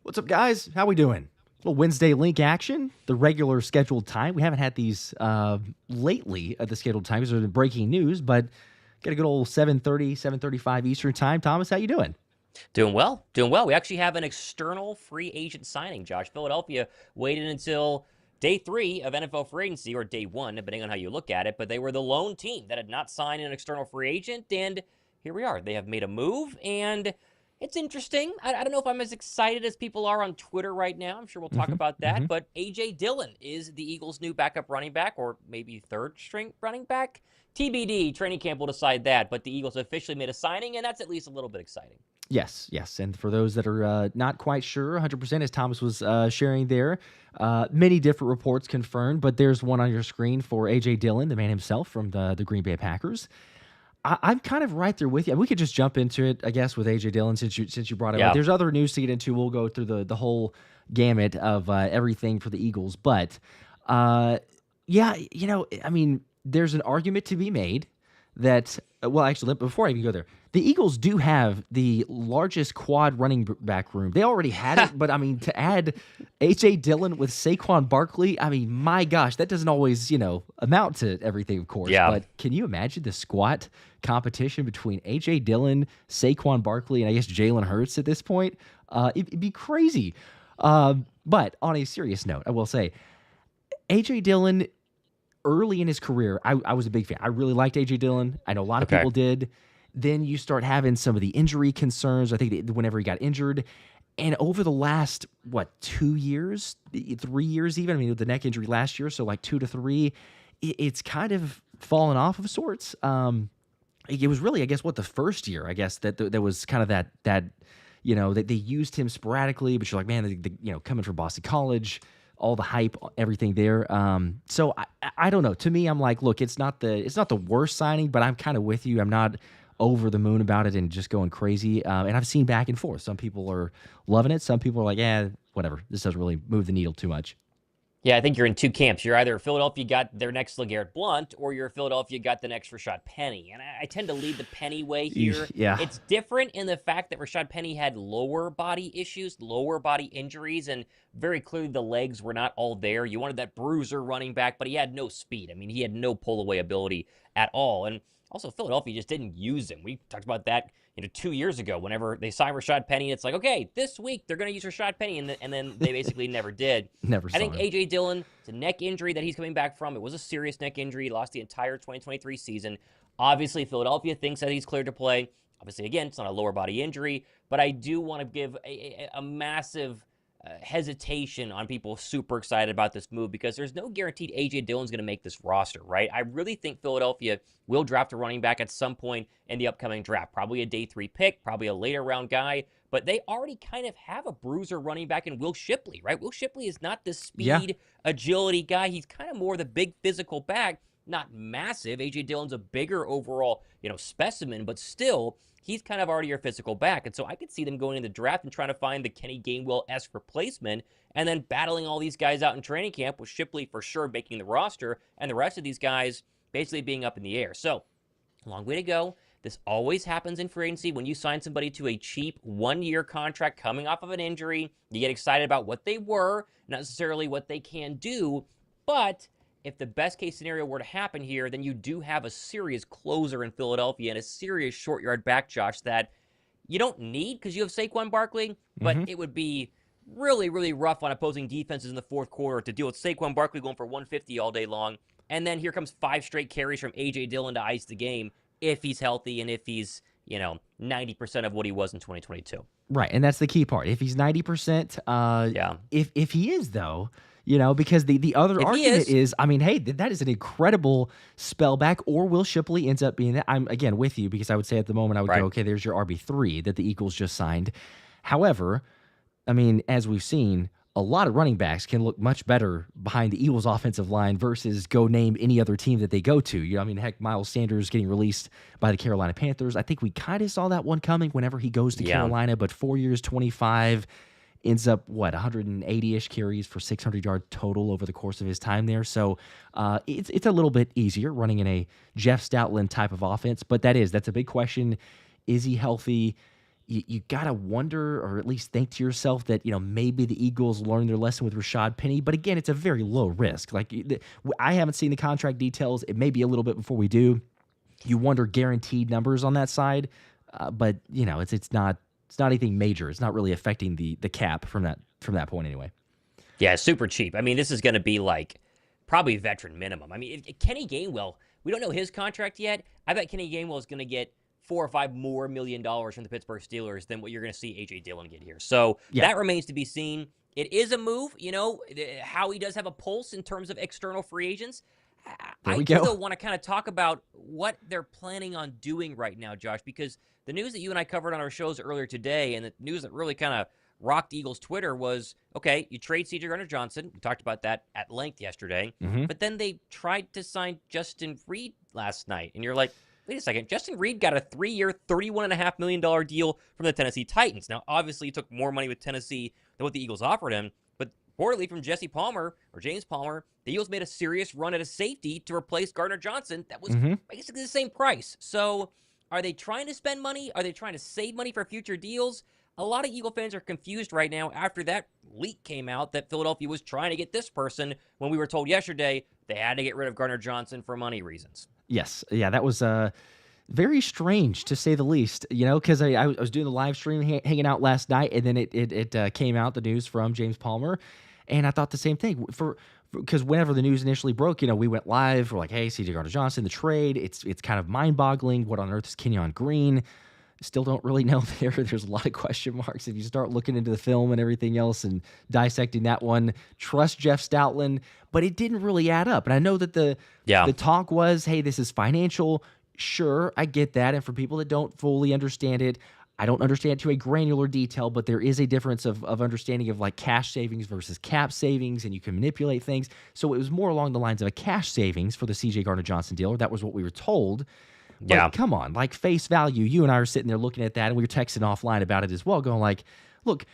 What's up, guys? How we doing? Little Wednesday Link action, the regular scheduled time. We haven't had these lately at the scheduled time because there's been breaking news, but got a good old 7:30, 7:35 Eastern time. Thomas, how you doing? Doing well, doing well. We actually have an external free agent signing, Josh. Philadelphia waited until day 3 of NFL free agency, or day 1, depending on how you look at it, but they were the lone team that had not signed an external free agent, and here we are. They have made a move, and it's interesting. I don't know if I'm as excited as people are on Twitter right now. I'm sure we'll talk about that, but A.J. Dillon is the Eagles' new backup running back, or maybe third-string running back. TBD, training camp will decide that, but the Eagles officially made a signing, and that's at least a little bit exciting. Yes. And for those that are not quite sure, 100%, as Thomas was sharing there, many different reports confirmed, but there's one on your screen for A.J. Dillon, the man himself from the Green Bay Packers. I'm kind of right there with you. We could just jump into it, I guess, with A.J. Dillon since you brought it up. There's other news to get into. We'll go through the whole gamut of everything for the Eagles. But, there's an argument to be made that, well, actually, before I even go there, the Eagles do have the largest quad running back room. They already had it, but, to add A.J. Dillon with Saquon Barkley, my gosh, that doesn't always, amount to everything, of course. Yeah. But can you imagine the squat competition between A.J. Dillon, Saquon Barkley, and I guess Jalen Hurts at this point? It'd be crazy. But on a serious note, I will say, A.J. Dillon, early in his career, I was a big fan. I really liked A.J. Dillon. I know a lot of people did. Then you start having some of the injury concerns. I think whenever he got injured. And over the last, 2 years, 3 years even, with the neck injury last year, so like 2 to 3, it's kind of fallen off of sorts. It was really, I guess, the first year, I guess, that was kind of that that they used him sporadically, but you're like, man, coming from Boston College, all the hype, everything there. So I don't know. To me, I'm like, look, it's not the worst signing, but I'm kind of with you. I'm not over the moon about it and just going crazy. And I've seen back and forth. Some people are loving it. Some people are like, whatever. This doesn't really move the needle too much. Yeah, I think you're in two camps. You're either Philadelphia got their next LeGarrette Blount, or you're Philadelphia got the next Rashad Penny. And I tend to lead the Penny way here. Yeah. It's different in the fact that Rashad Penny had lower body issues, lower body injuries, and very clearly the legs were not all there. You wanted that bruiser running back, but he had no speed. He had no pull-away ability at all. And also, Philadelphia just didn't use him. We talked about that 2 years ago. Whenever they signed Rashad Penny, it's like, okay, this week they're going to use Rashad Penny, and then they basically never did. I think A.J. Dillon, it's a neck injury that he's coming back from. It was a serious neck injury. He lost the entire 2023 season. Obviously, Philadelphia thinks that he's cleared to play. Obviously, again, it's not a lower body injury, but I do want to give a massive hesitation on people super excited about this move, because there's no guaranteed A.J. Dillon's going to make this roster, right? I really think Philadelphia will draft a running back at some point in the upcoming draft. Probably a day 3 pick, probably a later round guy, but they already kind of have a bruiser running back in Will Shipley, right? Will Shipley is not this speed, agility guy. He's kind of more the big physical back, not massive. A.J. Dillon's a bigger overall, specimen, but still, he's kind of already your physical back. And so I could see them going in the draft and trying to find the Kenny Gainwell-esque replacement, and then battling all these guys out in training camp, with Shipley for sure making the roster and the rest of these guys basically being up in the air. So, long way to go. This always happens in free agency. When you sign somebody to a cheap one-year contract coming off of an injury, you get excited about what they were, not necessarily what they can do. But if the best case scenario were to happen here, then you do have a serious closer in Philadelphia and a serious short yard back, Josh, that you don't need because you have Saquon Barkley, but it would be really, really rough on opposing defenses in the fourth quarter to deal with Saquon Barkley going for 150 all day long. And then here comes 5 straight carries from A.J. Dillon to ice the game, if he's healthy and if he's, 90% of what he was in 2022. Right, and that's the key part. If he's 90%, if he is, though, because the other argument is, hey, that is an incredible spell back, or Will Shipley ends up being that. I'm, again, with you, because I would say at the moment, I would go, okay, there's your RB3 that the Eagles just signed. However, as we've seen, a lot of running backs can look much better behind the Eagles' offensive line versus go name any other team that they go to. Heck, Miles Sanders getting released by the Carolina Panthers. I think we kind of saw that one coming whenever he goes to Carolina, but 4 years, 25, ends up, 180-ish carries for 600 yards total over the course of his time there. So it's a little bit easier running in a Jeff Stoutland type of offense, but that's a big question. Is he healthy? you got to wonder, or at least think to yourself that, maybe the Eagles learned their lesson with Rashad Penny. But again, it's a very low risk. Like, I haven't seen the contract details. It may be a little bit before we do. You wonder guaranteed numbers on that side. But, it's not anything major. It's not really affecting the cap from that point anyway. Yeah, super cheap. I mean, this is going to be like probably veteran minimum. I mean, Kenny Gainwell, we don't know his contract yet. I bet Kenny Gainwell is going to get $4 or $5 more million from the Pittsburgh Steelers than what you're going to see A.J. Dillon get here. So that remains to be seen. It is a move. Howie does have a pulse in terms of external free agents. I do want to kind of talk about what they're planning on doing right now, Josh, because the news that you and I covered on our shows earlier today, and the news that really kind of rocked Eagles Twitter was, okay, you trade C.J. Gardner-Johnson. We talked about that at length yesterday. But then they tried to sign Justin Reid last night. And you're like, wait a second. Justin Reid got a 3-year, $31.5 million deal from the Tennessee Titans. Now, obviously, he took more money with Tennessee than what the Eagles offered him. But reportedly from James Palmer, the Eagles made a serious run at a safety to replace Gardner-Johnson. That was basically the same price. So are they trying to spend money? Are they trying to save money for future deals? A lot of Eagle fans are confused right now after that leak came out that Philadelphia was trying to get this person when we were told yesterday they had to get rid of Gardner-Johnson for money reasons. Yes. Yeah, that was very strange, to say the least, because I was doing the live stream hanging out last night, and then it came out, the news from James Palmer, and I thought the same thing. Because whenever the news initially broke, we went live. We're like, hey, C.J. Gardner-Johnson, the trade. It's kind of mind-boggling. What on earth is Kenyon Green? Still don't really know there. There's a lot of question marks. If you start looking into the film and everything else and dissecting that one, trust Jeff Stoutland, but it didn't really add up. And I know that the talk was, hey, this is financial. Sure, I get that. And for people that don't fully understand it, I don't understand it to a granular detail, but there is a difference of understanding of like cash savings versus cap savings, and you can manipulate things. So it was more along the lines of a cash savings for the C.J. Gardner-Johnson deal. That was what we were told. But come on, like face value, you and I are sitting there looking at that, and we were texting offline about it as well, going like, look,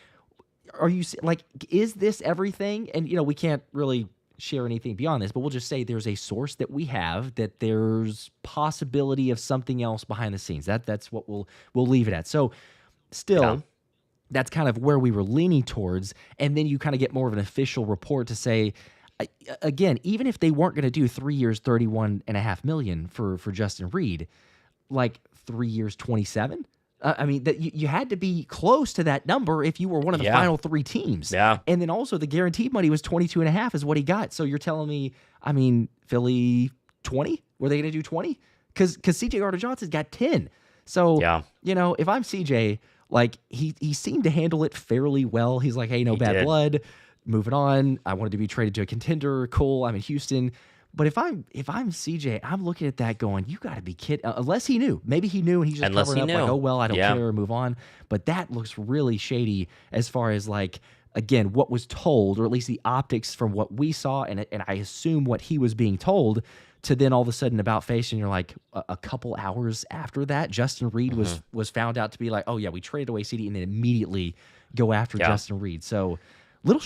are you like, is this everything? And, we can't really share anything beyond this, but we'll just say there's a source that we have that there's possibility of something else behind the scenes. That's what we'll leave it at. So still, that's kind of where we were leaning towards. And then you kind of get more of an official report to say, again, even if they weren't going to do 3 years, $31.5 million for Justin Reid, like 3 years, 27. I mean, that you had to be close to that number if you were one of the final three teams. Yeah. And then also the guaranteed money was 22.5 is what he got. So you're telling me, I mean, Philly 20? Were they going to do 20? Because CJ Gardner-Johnson's got 10. So, if I'm CJ, like he seemed to handle it fairly well. He's like, hey, no bad blood. Moving on. I wanted to be traded to a contender. Cool. I'm in Houston. But if I'm CJ, I'm looking at that going, you got to be kidding. Unless he knew. Maybe he knew and he's just covering up like, oh, well, I don't care, move on. But that looks really shady as far as like, again, what was told, or at least the optics from what we saw, and I assume what he was being told, to then all of a sudden about face, and you're like, a couple hours after that, Justin Reid was found out to be like, oh, yeah, we traded away CD and then immediately go after Justin Reid. So a little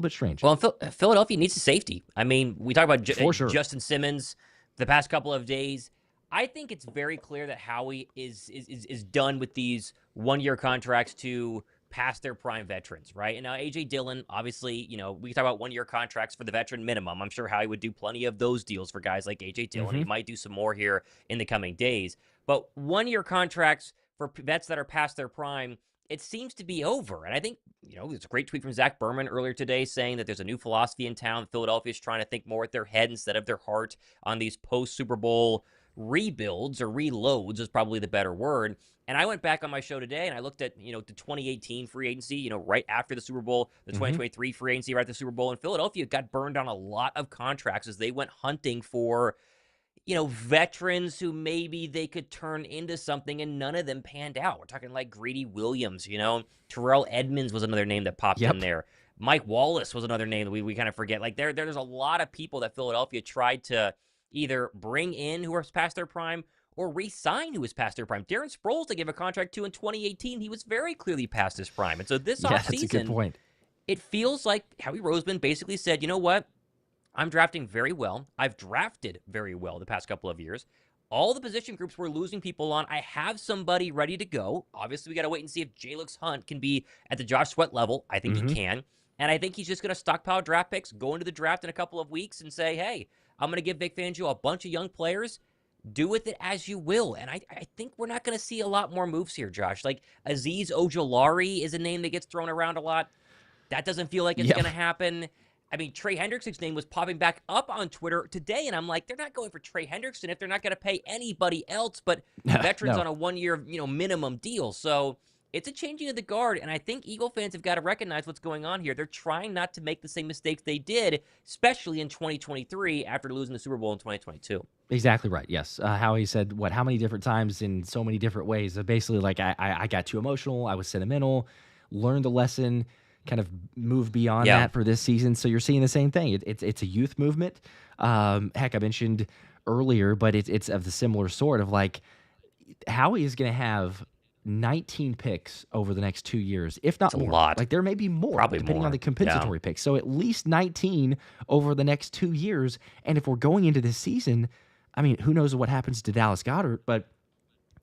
bit strange. Well, Philadelphia needs a safety. I mean, we talk about Justin Simmons the past couple of days. I think it's very clear that Howie is done with these one-year contracts to past their prime veterans, right? And now A.J. Dillon, obviously, we talk about one-year contracts for the veteran minimum. I'm sure Howie would do plenty of those deals for guys like A.J. Dillon. He might do some more here in the coming days. But one-year contracts for vets that are past their prime, it seems to be over. And I think, there's a great tweet from Zach Berman earlier today saying that there's a new philosophy in town. Philadelphia is trying to think more with their head instead of their heart on these post-Super Bowl rebuilds, or reloads is probably the better word. And I went back on my show today and I looked at, the 2018 free agency, right after the Super Bowl, the 2023 free agency right after the Super Bowl. And Philadelphia got burned on a lot of contracts as they went hunting for veterans who maybe they could turn into something, and none of them panned out. We're talking like Greedy Williams, Terrell Edmonds was another name that popped in there. Mike Wallace was another name that we kind of forget. Like there's a lot of people that Philadelphia tried to either bring in who are past their prime or re-sign who was past their prime. Darren Sproles they gave a contract to in 2018. He was very clearly past his prime. And so this offseason, that's a good point. It feels like Howie Roseman basically said, you know what? I'm drafting very well. I've drafted very well the past couple of years. all the position groups we're losing people on. I have somebody ready to go. Obviously, we got to wait and see if Jalix Hunt can be at the Josh Sweat level. I think he can. And I think he's just going to stockpile draft picks, go into the draft in a couple of weeks and say, hey, I'm going to give Vic Fangio a bunch of young players. Do with it as you will. And I think we're not going to see a lot more moves here, Josh. Like Azeez Ojulari is a name that gets thrown around a lot. That doesn't feel like it's going to happen. I mean, Trey Hendrickson's name was popping back up on Twitter today, and I'm like, they're not going for Trey Hendrickson if they're not going to pay anybody else but veterans on a one-year, minimum deal. So it's a changing of the guard, and I think Eagle fans have got to recognize what's going on here. They're trying not to make the same mistakes they did, especially in 2023 after losing the Super Bowl in 2022. Exactly right. Yes. Howie said, how many different times in so many different ways? Basically, like, I got too emotional. I was sentimental, learned the lesson, kind of move beyond that for this season. So you're seeing the same thing. It's a youth movement. Heck, I mentioned earlier, but it's of the similar sort of like Howie is going to have 19 picks over the next 2 years, if not more. A lot. Like there may be more, probably depending more on the compensatory picks. So at least 19 over the next 2 years. And if we're going into this season, I mean, who knows what happens to Dallas Goedert, but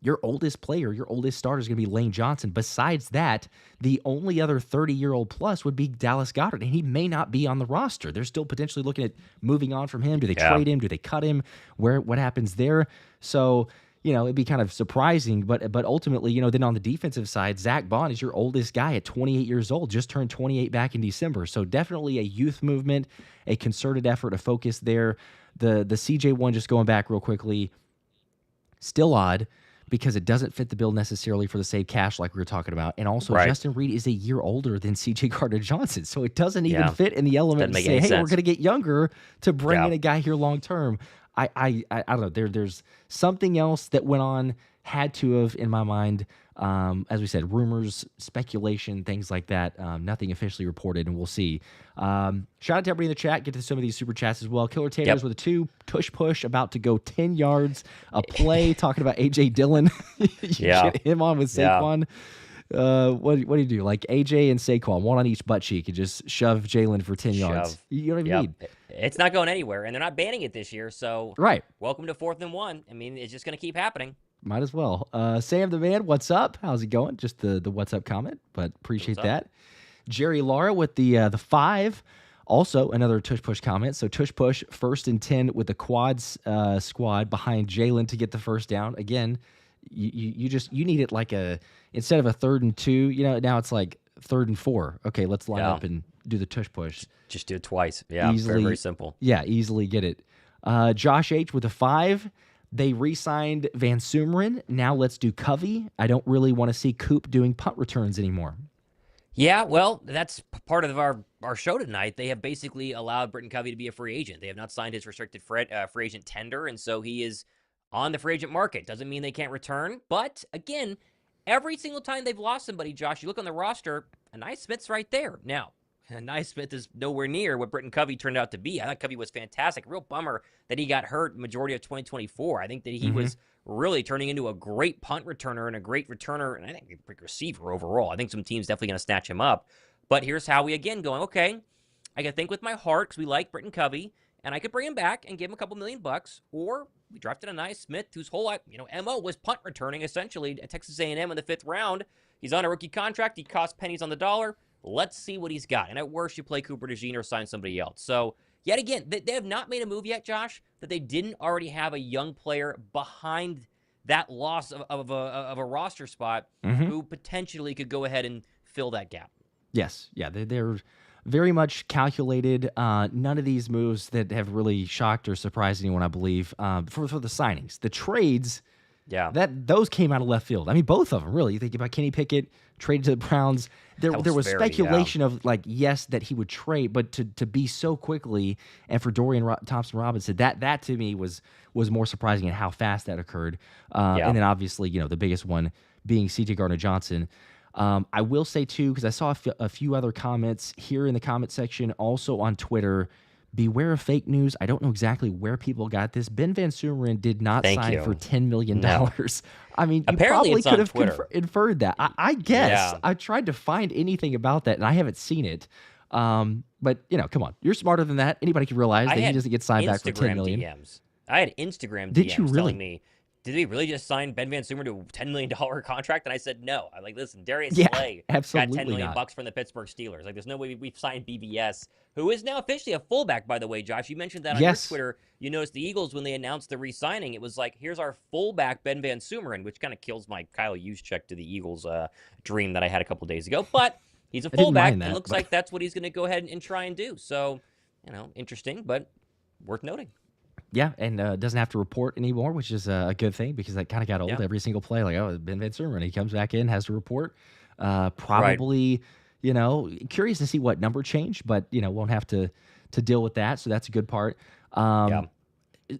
your oldest player, your oldest starter is going to be Lane Johnson. Besides that, the only other 30-year-old plus would be Dallas Goedert, and he may not be on the roster. They're still potentially looking at moving on from him. Do they trade him? Do they cut him? What happens there? So, it'd be kind of surprising, but ultimately, then on the defensive side, Zach Bond is your oldest guy at 28 years old, just turned 28 back in December. So definitely a youth movement, a concerted effort to focus there. The CJ one, just going back real quickly, still odd, because it doesn't fit the bill necessarily for the save cash like we were talking about. And also, Justin Reed is a year older than C.J. Gardner-Johnson, so it doesn't even fit in the element to say, hey, we're going to get younger to bring in a guy here long term. I don't know. There's something else that went on, had to have, in my mind, as we said, rumors, speculation, things like that. Nothing officially reported, and we'll see. Shout out to everybody in the chat. Get to some of these super chats as well. Killer Taters with a 2. Tush Push about to go 10 yards. A play talking about A.J. Dillon. Get him on with Saquon. What do you do? Like AJ and Saquon, one on each butt cheek, and just shove Jalen for 10 yards. You don't even need. It's not going anywhere, and they're not banning it this year. So welcome to 4th and 1. I mean, it's just going to keep happening. Might as well. Sam the man, what's up? How's it going? Just the what's up comment, but appreciate that. Jerry Lara with the 5. Also, another Tush Push comment. So Tush Push 1st and 10 with the quads squad behind Jalen to get the first down. Again, you need it like instead of a 3rd and 2, now it's like 3rd and 4. Okay, let's line up and do the Tush Push. Just do it twice. Yeah, very, very simple. Yeah, easily get it. Josh H with a 5. They re-signed VanSumeren. Now let's do Covey. I don't really want to see Coop doing punt returns anymore. Yeah, well, that's part of our show tonight. They have basically allowed Britain Covey to be a free agent. They have not signed his restricted free agent tender, and so he is on the free agent market. Doesn't mean they can't return, but again, every single time they've lost somebody, Josh, you look on the roster, Anais Smith's right there. Now, Anais Smith is nowhere near what Britain Covey turned out to be. I thought Covey was fantastic. Real bummer that he got hurt majority of 2024. I think that he was really turning into a great punt returner and a great returner, and I think a great receiver overall. I think some teams definitely going to snatch him up. But here's Howie again going, okay, I can think with my heart because we like Britain Covey, and I could bring him back and give him a couple $1 million, or we drafted Anais Smith, whose whole MO was punt returning essentially at Texas A&M in the 5th round. He's on a rookie contract. He costs pennies on the dollar. Let's see what he's got. And at worst, you play Cooper DeJean or sign somebody else. So, yet again, they have not made a move yet, Josh, that they didn't already have a young player behind that loss of a roster spot who potentially could go ahead and fill that gap. Yes. Yeah, they're very much calculated. None of these moves that have really shocked or surprised anyone, I believe, for the signings. The trades, those came out of left field. I mean, both of them, really. You think about Kenny Pickett, traded to the Browns. There was speculation of, like, yes, that he would trade, but to be so quickly, and for Dorian Thompson-Robinson, that to me was more surprising in how fast that occurred. And then obviously, the biggest one being C.J. Gardner-Johnson. I will say, too, because I saw a few other comments here in the comment section, also on Twitter, beware of fake news. I don't know exactly where people got this. Ben VanSumeren did not sign for $10 million. No. I mean, you probably could have inferred that. I guess. Yeah. I tried to find anything about that, and I haven't seen it. But, come on. You're smarter than that. Anybody can realize that he doesn't get signed back for $10 million. DMs. I had Instagram Did DMs you really? telling me, did we really just sign Ben VanSumeren to a $10 million contract? And I said, no. I'm like, listen, Darius Yeah, Slay got 10 absolutely million not. bucks from the Pittsburgh Steelers. Like, there's no way we've signed BVS, who is now officially a fullback, by the way, Josh. You mentioned that on your Yes, Twitter. You noticed the Eagles, when they announced the re-signing, it was like, here's our fullback, Ben VanSumeren, which kind of kills my Kyle Juszczyk to the Eagles dream that I had a couple days ago. But he's a I didn't fullback, mind and that, looks but like that's what he's going to go ahead and try and do. So, interesting, but worth noting. yeah, and doesn't have to report anymore, which is a good thing because that kind of got old. Yeah. Every single play, like, oh, Ben VanSumeren, he comes back in, has to report. Right. Probably, curious to see what number change, but won't have to deal with that. So that's a good part. Yeah.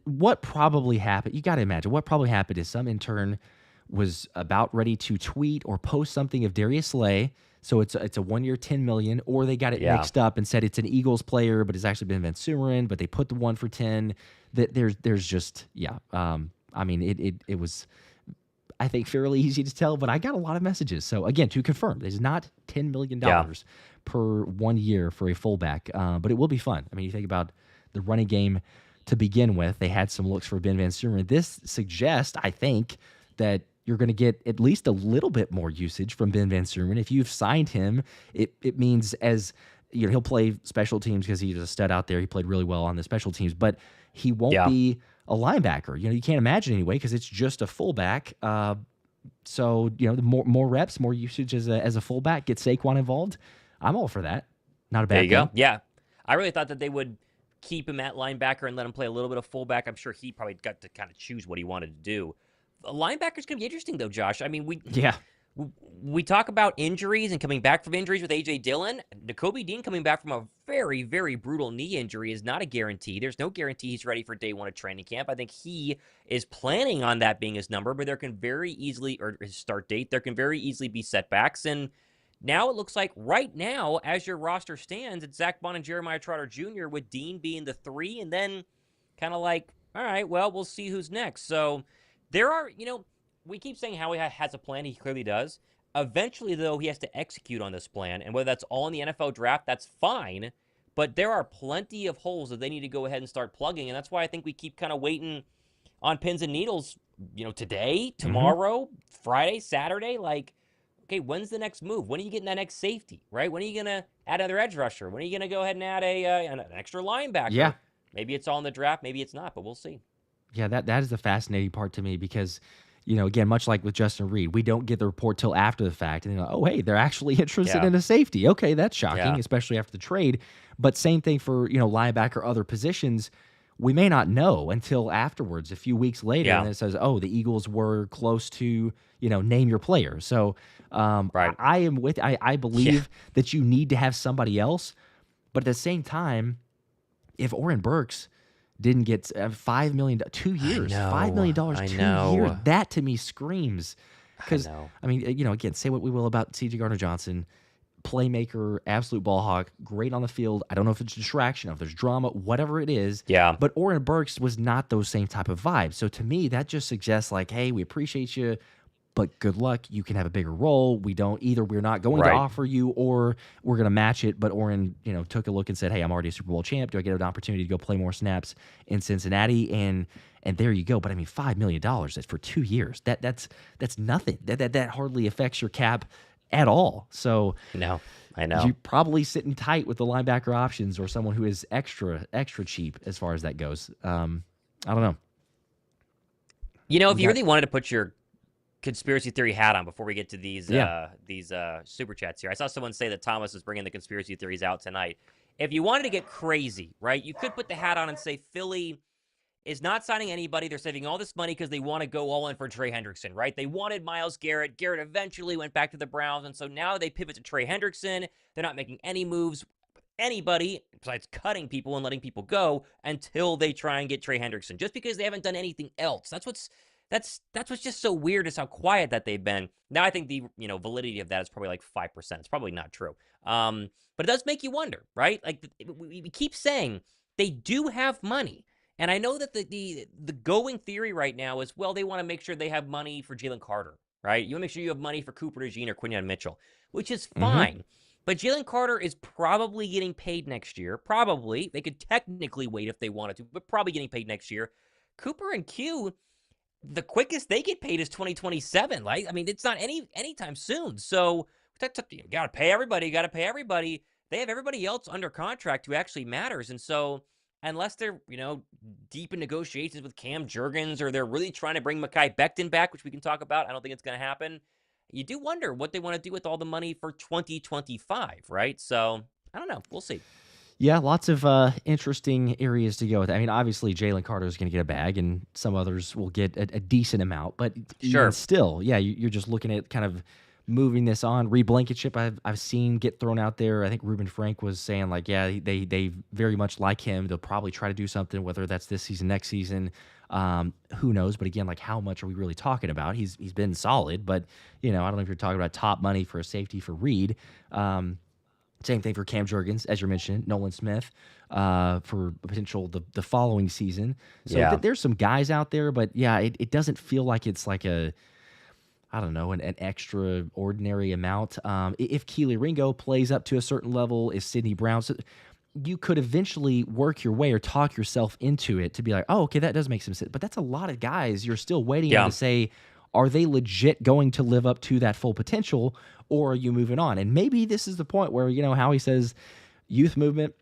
What probably happened? You got to imagine what probably happened is some intern was about ready to tweet or post something of Darius Slay. So it's a 1 year, 10 million, or they got it Yeah. mixed up and said it's an Eagles player, but it's actually been VanSumeren, but they put the 1 for 10. That there's just I mean it was, I think, fairly easy to tell, but I got a lot of messages. So again, to confirm, it's not $10 million per 1 year for a fullback, but it will be fun. I mean, you think about the running game to begin with. They had some looks for Ben VanSumeren. This suggests, I think, that you're going to get at least a little bit more usage from Ben VanSumeren. If you've signed him, it means, as he'll play special teams because he's a stud out there. He played really well on the special teams, but he won't be a linebacker. You can't imagine anyway because it's just a fullback. So the more reps, more usage as a fullback, get Saquon involved. I'm all for that. Not a bad There you thing. go. Yeah. I really thought that they would keep him at linebacker and let him play a little bit of fullback. I'm sure he probably got to kind of choose what he wanted to do. Linebacker's going to be interesting, though, Josh. I mean, we talk about injuries and coming back from injuries with A.J. Dillon. Nakobe Dean coming back from a very, very brutal knee injury is not a guarantee. There's no guarantee he's ready for day one of training camp. I think he is planning on that being his number, but there can very easily, or his start date, there can very easily be setbacks. And now it looks like right now, as your roster stands, it's Zach Bond and Jeremiah Trotter Jr. with Dean being the 3, and then kind of like, all right, well, we'll see who's next. So there are, we keep saying Howie has a plan. He clearly does. Eventually, though, he has to execute on this plan, and whether that's all in the NFL draft, that's fine. But there are plenty of holes that they need to go ahead and start plugging, and that's why I think we keep kind of waiting on pins and needles, today, tomorrow, Friday, Saturday, like, okay, when's the next move? When are you getting that next safety, right? When are you going to add another edge rusher? When are you going to go ahead and add an extra linebacker? Yeah. Maybe it's all in the draft. Maybe it's not, but we'll see. Yeah, that is the fascinating part to me because, again, much like with Justin Reed, we don't get the report till after the fact. And oh, hey, they're actually interested in a safety. Okay, that's shocking, especially after the trade. But same thing for, linebacker, other positions. We may not know until afterwards, a few weeks later, and it says, oh, the Eagles were close to, name your player. So I am with, I believe that you need to have somebody else. But at the same time, if Oren Burks didn't get $5 million, 2 years, $5 million, 2 years, that to me screams. Because, I mean, again, say what we will about C.J. Gardner-Johnson, playmaker, absolute ball hawk, great on the field. I don't know if it's a distraction, if there's drama, whatever it is. Yeah. But Oren Burks was not those same type of vibes. So to me, that just suggests like, hey, we appreciate you, but good luck. You can have a bigger role. We're not going to offer you, or we're going to match it. But Oren, took a look and said, hey, I'm already a Super Bowl champ. Do I get an opportunity to go play more snaps in Cincinnati? And there you go. But I mean, $5 million that's for 2 years. That's nothing. That hardly affects your cap at all. So no, I know you're probably sitting tight with the linebacker options or someone who is extra cheap as far as that goes. I don't know. If you really wanted to put your conspiracy theory hat on before we get to these super chats here, I saw someone say that Thomas is bringing the conspiracy theories out tonight. If you wanted to get crazy, right, you could put the hat on and say Philly is not signing anybody. They're saving all this money because they want to go all in for Trey Hendrickson, right? They wanted Myles Garrett. Garrett eventually went back to the Browns, and so now they pivot to Trey Hendrickson. They're not making any moves with anybody besides cutting people and letting people go until they try and get Trey Hendrickson, just because they haven't done anything else. That's what's just so weird is how quiet that they've been. Now I think the validity of that is probably like 5%. It's probably not true. But it does make you wonder, right? Like we keep saying they do have money. And I know that the going theory right now is, well, they want to make sure they have money for Jalen Carter, right? You want to make sure you have money for Cooper DeJean or Quinyon Mitchell, which is fine. But Jalen Carter is probably getting paid next year. Probably. They could technically wait if they wanted to, but probably getting paid next year. Cooper and Q, the quickest they get paid is 2027. Like, I mean, it's not anytime soon. So you got to pay everybody. You got to pay everybody. They have everybody else under contract who actually matters. And so unless they're, deep in negotiations with Cam Jurgens, or they're really trying to bring Mekhi Becton back, which we can talk about, I don't think it's going to happen. You do wonder what they want to do with all the money for 2025, right? So I don't know. We'll see. Yeah, lots of interesting areas to go with. I mean, obviously, Jalen Carter is going to get a bag, and some others will get a decent amount. But even still, yeah, you're just looking at kind of moving this on. Reed Blankenship, I've seen get thrown out there. I think Reuben Frank was saying, like, yeah, they very much like him. They'll probably try to do something, whether that's this season, next season. Who knows? But again, like, how much are we really talking about? He's been solid, but, I don't know if you're talking about top money for a safety for Reed. Same thing for Cam Jurgens, as you mentioned, Nolan Smith, for potential the following season. So there's some guys out there, but yeah, it doesn't feel like it's like an extraordinary amount. If Keely Ringo plays up to a certain level, if Sidney Brown, so you could eventually work your way or talk yourself into it to be like, oh, okay, that does make some sense. But that's a lot of guys you're still waiting on to say, are they legit going to live up to that full potential, or are you moving on? And maybe this is the point where, Howie says youth movement,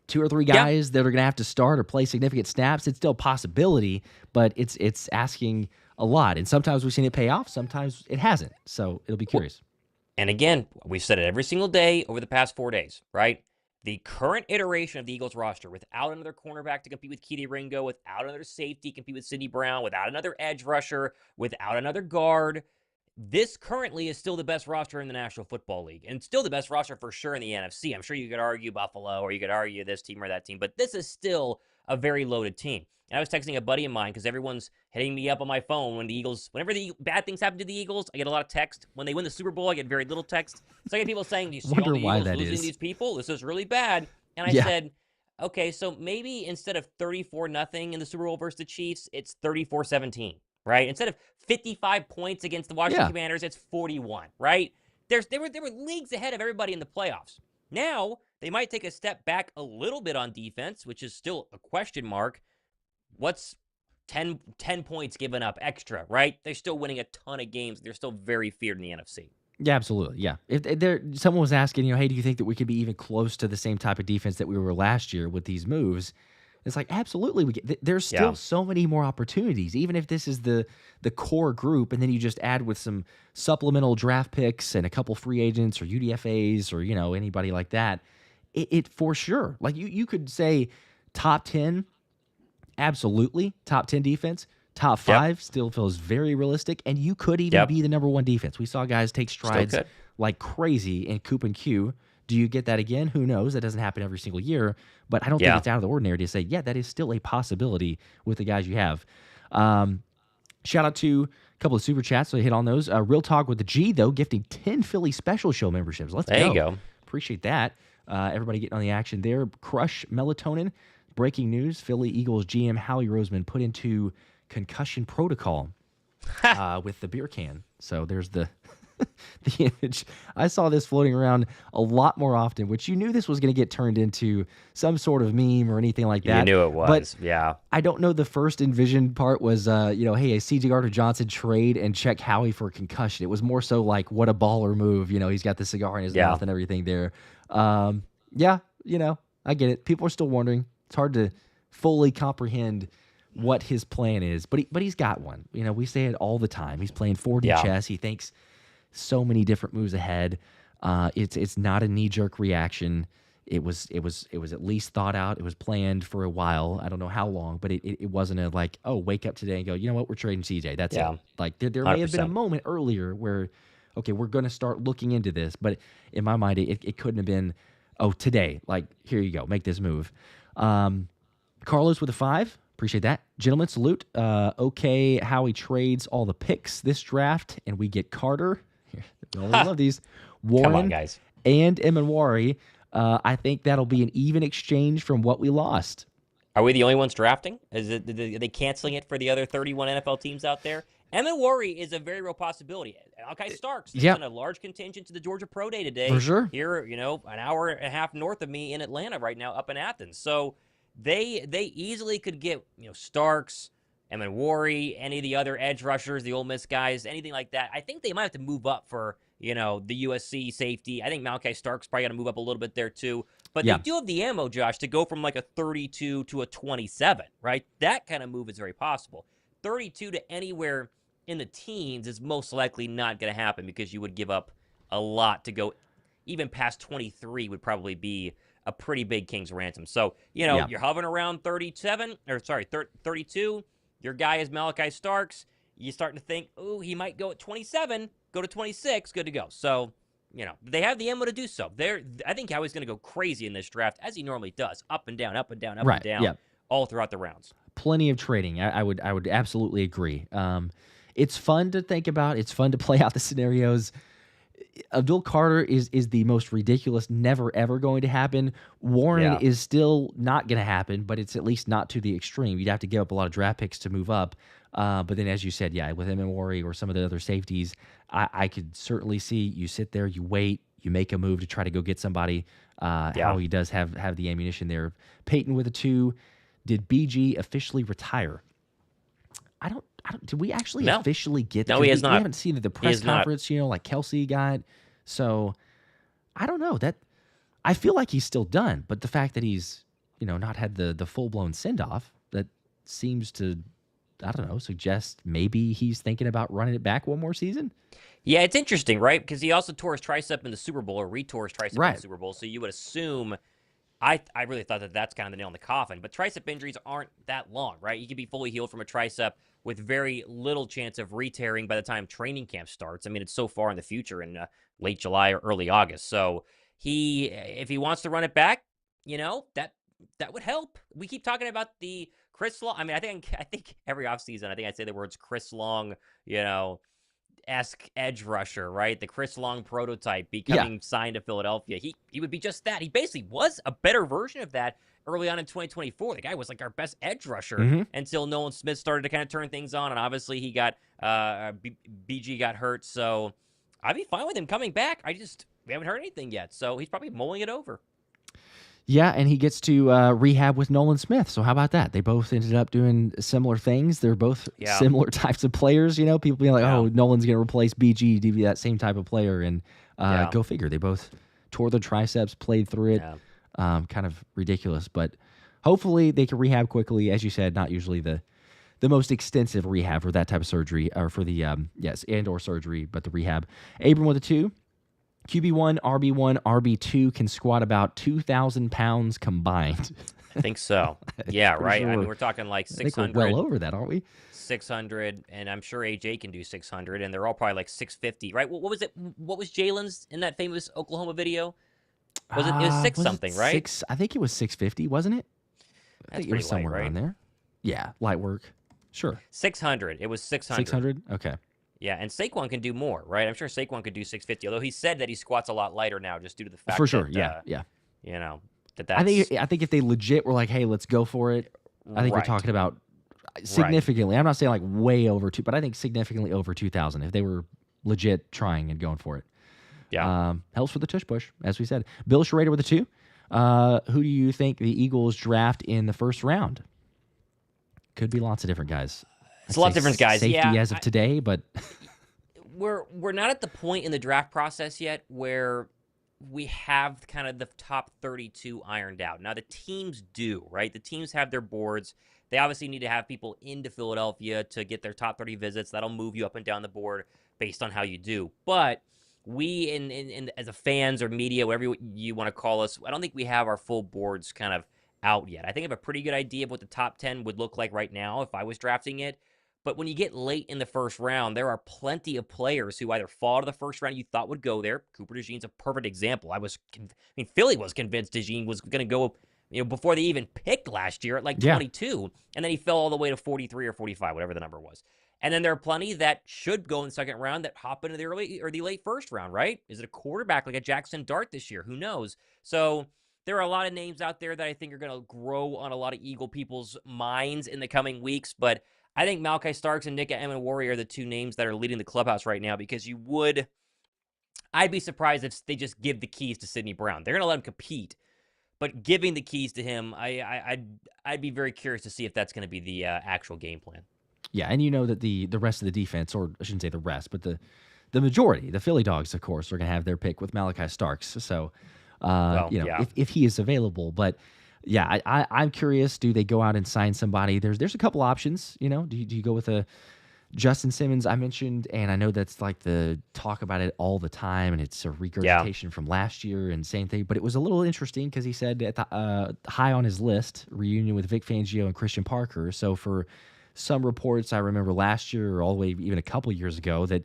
2 or 3 guys that are going to have to start or play significant snaps. It's still a possibility, but it's asking a lot. And sometimes we've seen it pay off. Sometimes it hasn't. So it'll be curious. And again, we've said it every single day over the past 4 days, right? The current iteration of the Eagles roster, without another cornerback to compete with Keely Ringo, without another safety to compete with Sidney Brown, without another edge rusher, without another guard, this currently is still the best roster in the National Football League, and still the best roster for sure in the NFC. I'm sure you could argue Buffalo, or you could argue this team or that team, but this is still a very loaded team. And I was texting a buddy of mine because everyone's hitting me up on my phone whenever the bad things happen to the Eagles, I get a lot of text. When they win the Super Bowl, I get very little text. So I get people saying, do you see all the Eagles losing these people? This is really bad. And I said, okay, so maybe instead of 34-0 in the Super Bowl versus the Chiefs, it's 34-17, right? Instead of 55 points against the Washington Commanders, it's 41, right? They were leagues ahead of everybody in the playoffs. Now, they might take a step back a little bit on defense, which is still a question mark. What's 10 points given up extra, right? They're still winning a ton of games. They're still very feared in the NFC. Yeah, absolutely. Yeah. If someone was asking, hey, do you think that we could be even close to the same type of defense that we were last year with these moves? It's like, absolutely. There's still so many more opportunities, even if this is the core group, and then you just add with some supplemental draft picks and a couple free agents or UDFAs or, anybody like that. It for sure. Like you could say top 10, absolutely. Top 10 defense. Top 5 still feels very realistic, and you could even be the number 1 defense. We saw guys take strides like crazy in Coop and Q. Do you get that again? Who knows? That doesn't happen every single year, but I don't think it's out of the ordinary to say, yeah, that is still a possibility with the guys you have. Shout out to a couple of super chats, so I hit on those. Real Talk with the G, though, gifting 10 Philly Special Show memberships. Let's go. There you go. Appreciate that. Everybody getting on the action there. Crush Melatonin. Breaking news, Philly Eagles GM Howie Roseman put into concussion protocol with the beer can. So there's the image. I saw this floating around a lot more often, which you knew this was going to get turned into some sort of meme or anything like that. You knew it was, but I don't know. The first envisioned part was, hey, a CJ Gardner-Johnson trade and check Howie for a concussion. It was more so like, what a baller move. He's got the cigar in his mouth and everything there. I get it. People are still wondering. It's hard to fully comprehend what his plan is, but he's got one. We say it all the time. He's playing 4D chess. He thinks so many different moves ahead. It's not a knee-jerk reaction. It was at least thought out. It was planned for a while. I don't know how long, but it wasn't a like, oh, wake up today and go, you know what, we're trading CJ. That's it. Like there may have been a moment earlier where, okay, we're going to start looking into this, but in my mind, it couldn't have been, oh, today. Like, here you go, make this move. Carlos with a 5. Appreciate that. Gentlemen, salute. Okay, Howie trades all the picks this draft, and we get Carter. I love these. Warren, come on, guys. And Emanwari. I think that'll be an even exchange from what we lost. Are we the only ones drafting? Are they canceling it for the other 31 NFL teams out there? Emanwari is a very real possibility. Okay, Starks is in a large contingent to the Georgia Pro Day today. For sure. Here, an hour and a half north of me in Atlanta right now, up in Athens. So they easily could get Starks Emenwari, any of the other edge rushers, the Ole Miss guys, anything like that. I think they might have to move up for, the USC safety. I think Malachi Stark's probably got to move up a little bit there too. But they Yeah. do have the ammo, Josh, to go from like a 32 to a 27, right? That kind of move is very possible. 32 to anywhere in the teens is most likely not going to happen because you would give up a lot to go. Even past 23 would probably be a pretty big king's ransom. So, Yeah. you're hovering around 32. Your guy is Malachi Starks. You're starting to think, oh, he might go at 27, go to 26, good to go. So, they have the ammo to do so. I think Howie's going to go crazy in this draft, as he normally does, up and down, up and down, up and down, Yeah. all throughout the rounds. Plenty of trading. I would absolutely agree. It's fun to think about. It's fun to play out the scenarios. Abdul Carter is the most ridiculous, never ever going to happen. Warren is still not going to happen, but it's at least not to the extreme. You'd have to give up a lot of draft picks to move up. But then, as you said, with Emenwari or some of the other safeties, I could certainly see you sit there, you wait, you make a move to try to go get somebody. Howie does have the ammunition there. Peyton with a 2. Did BG officially retire? I don't. Did we actually officially get that? No, he has not. We haven't seen the press conference, like Kelsey got. So I don't know. I feel like he's still done, but the fact that he's, not had the full-blown send-off, that seems to, I don't know, suggest maybe he's thinking about running it back one more season. Yeah, it's interesting, right? Because he also tore his tricep in the Super Bowl, or retore his tricep in the Super Bowl. So you would assume, I really thought that's kind of the nail in the coffin. But tricep injuries aren't that long, right? You could be fully healed from a tricep with very little chance of re-tearing by the time training camp starts. I mean, it's so far in the future in late July or early August. So if he wants to run it back, that would help. We keep talking about the Chris Long. I mean, I think every offseason, I think I say the words Chris Long, esque edge rusher, right? The Chris Long prototype becoming signed to Philadelphia. He would be just that. He basically was a better version of that early on in 2024. The guy was like our best edge rusher until Nolan Smith started to kind of turn things on, and obviously he got BG got hurt. So I'd be fine with him coming back. We haven't heard anything yet, so he's probably mulling it over. Yeah, and he gets to rehab with Nolan Smith. So how about that? They both ended up doing similar things. They're both similar types of players. People being like, oh, Nolan's going to replace BG to be that same type of player. And go figure. They both tore their triceps, played through it. Kind of ridiculous. But hopefully they can rehab quickly. As you said, not usually the most extensive rehab for that type of surgery, or for the, and/or surgery, but the rehab. Abram with a 2. QB1, RB1, RB2 can squat about 2,000 pounds combined. I think so. Yeah, right. Sure. I mean, we're talking like 600. I think we're well over that, aren't we? 600, and I'm sure AJ can do 600, and they're all probably like 650, right? What was it? What was Jalen's in that famous Oklahoma video? It was 6 something, right? I think it was 650, wasn't it? I think it was somewhere around there. Yeah, light work. Sure. 600. It was 600. 600? Okay. Yeah, and Saquon can do more, right? I'm sure Saquon could do 650, although he said that he squats a lot lighter now just due to the fact for sure. that, yeah. That's... I think if they legit were like, hey, let's go for it, I think we're talking about significantly. I'm not saying like way over 2, but I think significantly over 2,000 if they were legit trying and going for it. Yeah. Helps for the tush push, as we said. Bill Schrader with a 2. Who do you think the Eagles draft in the first round? Could be lots of different guys. It's a lot of different guys. Safety as of today, but we're not at the point in the draft process yet where we have kind of the top 32 ironed out. Now the teams do, right? The teams have their boards. They obviously need to have people into Philadelphia to get their top 30 visits. That'll move you up and down the board based on how you do. But we, in as a fans or media, whatever you want to call us, I don't think we have our full boards kind of out yet. I think I have a pretty good idea of what the top 10 would look like right now if I was drafting it. But when you get late in the first round, there are plenty of players who either fall to the first round you thought would go there. Cooper DeJean's a perfect example. Philly was convinced DeJean was going to go, before they even picked last year at like 22, and then he fell all the way to 43 or 45, whatever the number was. And then there are plenty that should go in the second round that hop into the early or the late first round, right? Is it a quarterback like a Jackson Dart this year? Who knows? So there are a lot of names out there that I think are going to grow on a lot of Eagle people's minds in the coming weeks, but I think Malachi Starks and Nick Emenwari are the 2 names that are leading the clubhouse right now because I'd be surprised if they just give the keys to Sidney Brown. They're going to let him compete, but giving the keys to him, I'd be very curious to see if that's going to be the actual game plan. Yeah, and you know that the rest of the defense, or I shouldn't say the rest, but the majority, the Philly Dogs, of course, are going to have their pick with Malachi Starks. So, Well, you know, yeah. if he is available, but yeah, I'm curious. Do they go out and sign somebody? There's a couple options. You know, do you go with a Justin Simmons I mentioned, and I know that's like the talk about it all the time, and it's a Yeah. regurgitation from last year and same thing. But it was a little interesting because he said at the, high on his list, reunion with Vic Fangio and Christian Parker. So for some reports I remember last year, or all the way even a couple years ago, that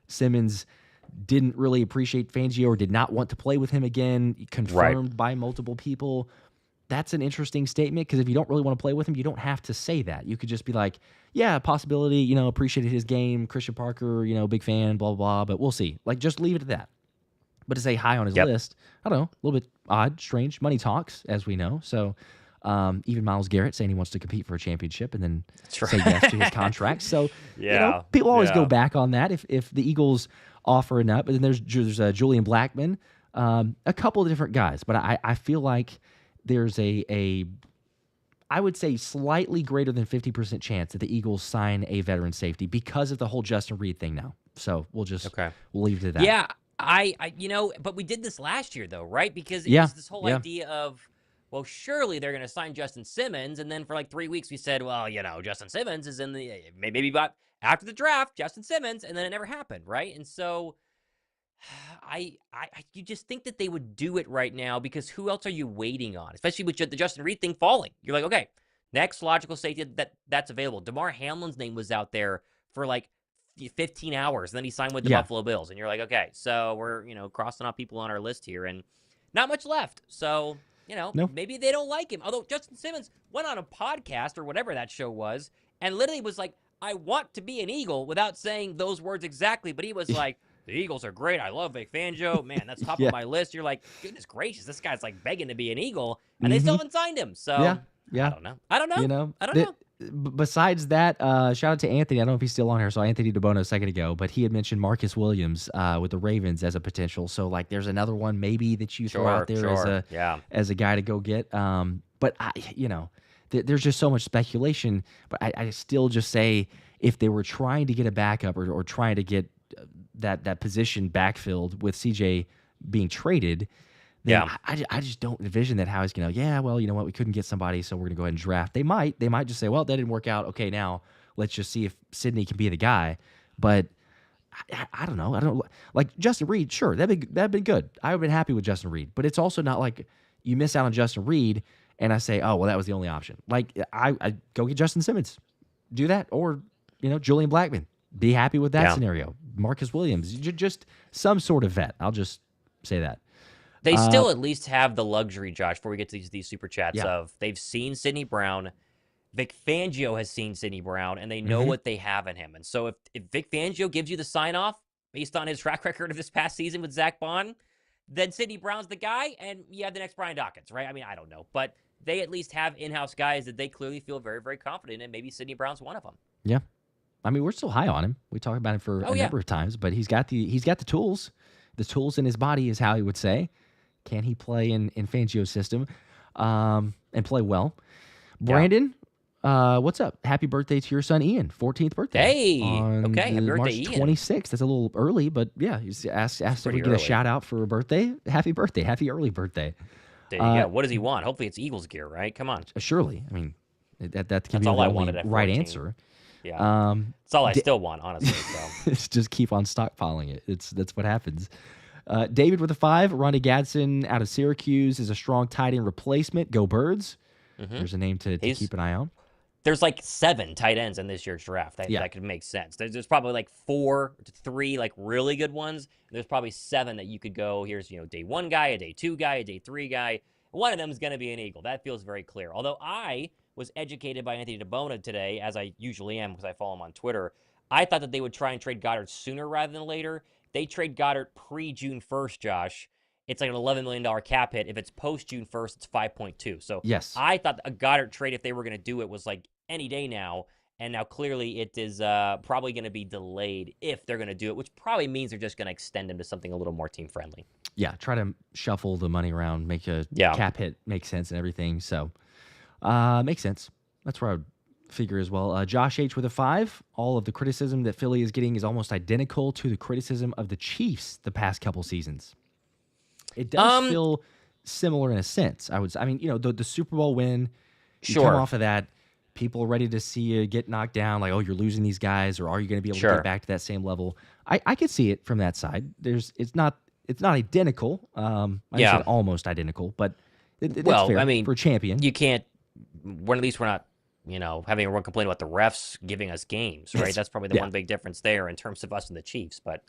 Simmons didn't really appreciate Fangio or did not want to play with him again, Right. confirmed by multiple people. That's an interesting statement because if you don't really want to play with him, you don't have to say that. You could just be like, yeah, possibility, you know, appreciated his game, Christian Parker, you know, big fan, blah, blah, blah, but we'll see. Like, just leave it at that. But to say high on his Yep. list, I don't know, a little bit odd, strange. Money talks, as we know. So even Myles Garrett saying he wants to compete for a championship and then That's say right. yes to his contract. So, you know, Yeah. people always go Yeah. back on that if the Eagles offer enough. But then there's Julian Blackmon, a couple of different guys. But I feel like there's a I would say slightly greater than 50% chance that the Eagles sign a veteran safety because of the whole Justin Reed thing now. So we'll Okay. leave it at that. Yeah, you know, but we did this last year though, right? Because it Yeah, was this whole yeah. idea of, well, surely they're going to sign Justin Simmons, and then for like 3 weeks we said, well, you know, Justin Simmons is in the maybe about after the draft, Justin Simmons, and then it never happened, right? And so you just think that they would do it right now because who else are you waiting on? Especially with the Justin Reed thing falling. You're like, okay, next logical safety that's available. DeMar Hamlin's name was out there for like 15 hours, and then he signed with the Yeah. Buffalo Bills. And you're like, okay, so we're, you know, crossing off people on our list here, and not much left. So, you know, No. maybe they don't like him. Although Justin Simmons went on a podcast or whatever that show was, and literally was like, I want to be an Eagle without saying those words exactly, but he was like, the Eagles are great. I love Vic Fangio. Man, that's top Yeah. of my list. You're like, goodness gracious, this guy's like begging to be an Eagle, and they still haven't signed him. So Yeah. Yeah. I don't know. I don't know. You know, I don't know. Besides that, shout out to Anthony. I don't know if he's still on here. So Anthony DeBono a second ago, but he had mentioned Marcus Williams with the Ravens as a potential. So like, there's another one maybe that you throw out there as a guy to go get. But you know, there's just so much speculation. But I still just say if they were trying to get a backup or trying to get that position backfilled with CJ being traded, then I just don't envision that Howie's going to, yeah, well, you know what, we couldn't get somebody, so we're going to go ahead and draft. They might just say, well, that didn't work out. Okay, now let's just see if Sidney can be the guy. But I don't know. I don't like Justin Reed. Sure, that'd been good. I would have been happy with Justin Reed. But it's also not like you miss out on Justin Reed and I say, oh, well, that was the only option. Like I go get Justin Simmons, do that, or you know, Julian Blackmon. Be happy with that scenario. Marcus Williams, just some sort of vet. I'll just say that. They still at least have the luxury, Josh, before we get to these super chats, Yeah. of they've seen Sidney Brown. Vic Fangio has seen Sidney Brown, and they know what they have in him. And so if Vic Fangio gives you the sign-off based on his track record of this past season with Zach Bond, then Sidney Brown's the guy, and you have the next Brian Dawkins, right? I mean, I don't know. But they at least have in-house guys that they clearly feel very, very confident in. Maybe Sidney Brown's one of them. Yeah. I mean, we're still high on him. We talked about him for a number of times, but he's got the tools. The tools in his body, is how he would say. Can he play in Fangio's system and play well? Brandon, what's up? Happy birthday to your son Ian, 14th birthday. Hey, okay, happy birthday, March Ian. 26th. That's a little early, but yeah, he's asked if we pretty get a early. shout out for a birthday. Happy birthday, happy early birthday. There you go. What does he want? Hopefully it's Eagles gear, right? Come on. Surely, I mean that can That's be the all I only wanted at right 14. answer. Yeah. That's all I still want, honestly. So. It's just keep on stockpiling it. That's what happens. David with a 5. Ronnie Gadsden out of Syracuse is a strong tight end replacement. Go Birds. There's a name to keep an eye on. There's like 7 tight ends in this year's draft. That could make sense. There's probably like 4 to 3 like really good ones. And there's probably 7 that you could go, here's, day 1 guy, a day 2 guy, a day 3 guy. One of them is going to be an Eagle. That feels very clear. Although I was educated by Anthony DeBona today, as I usually am because I follow him on Twitter. I thought that they would try and trade Goddard sooner rather than later. They trade Goddard pre-June 1st, Josh. It's like an $11 million cap hit. If it's post-June 1st, it's 5.2. So yes, I thought a Goddard trade, if they were going to do it, was like any day now. And now clearly it is probably going to be delayed if they're going to do it, which probably means they're just going to extend him to something a little more team-friendly. Yeah, try to shuffle the money around, make a cap hit make sense and everything. So makes sense. That's where I would figure as well. Josh H with a 5. All of the criticism that Philly is getting is almost identical to the criticism of the Chiefs the past couple seasons. It does feel similar in a sense. I mean, the Super Bowl win, you come off of that, people are ready to see you get knocked down, like, oh, you're losing these guys, or are you going to be able to get back to that same level? I could see it from that side. It's not identical. I said almost identical, but that's fair. I mean, for a champion. You can't, at least we're not, having everyone complain about the refs giving us games, right? That's probably the one big difference there in terms of us and the Chiefs. But,